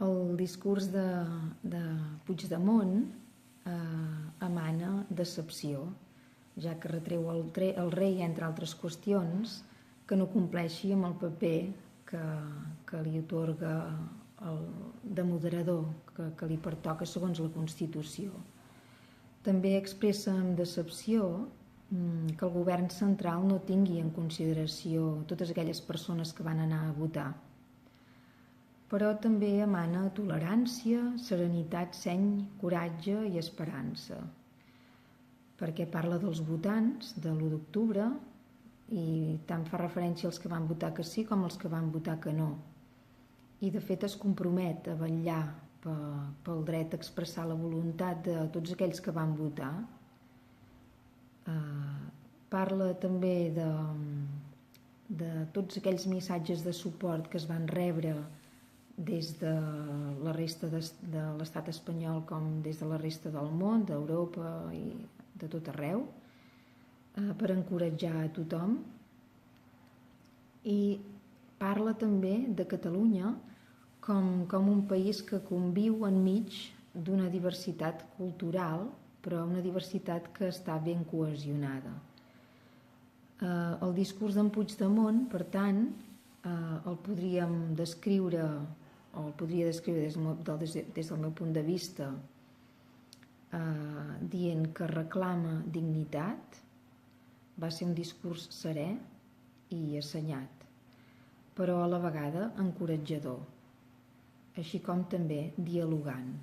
El discurs de Puigdemont emana decepció, ja que retreu al rei, entre altres qüestions, que no compleixi amb el paper que li atorga de moderador que li pertoca segons la Constitució. També expressa amb decepció que el govern central no tingui en consideració totes aquelles persones que van anar a votar. Però també emana tolerància, serenitat, seny, coratge i esperança, perquè parla dels votants de l'1 d'octubre i tant fa referència als que van votar que sí com als que van votar que no. I de fet es compromet a vetllar pel dret a expressar la voluntat de tots aquells que van votar. Parla també de tots aquells missatges de suport que es van rebre des de la resta de l'estat espanyol com des de la resta del món, d'Europa i de tot arreu, per encoratjar a tothom. I parla també de Catalunya com un país que conviu enmig d'una diversitat cultural, però una diversitat que està ben cohesionada. El discurs d'en Puigdemont, per tant, el podríem descriure, o el podria descriure des del meu punt de vista, dient que reclama dignitat. Va ser un discurs serè i assenyat, però a la vegada encoratjador, així com també dialogant.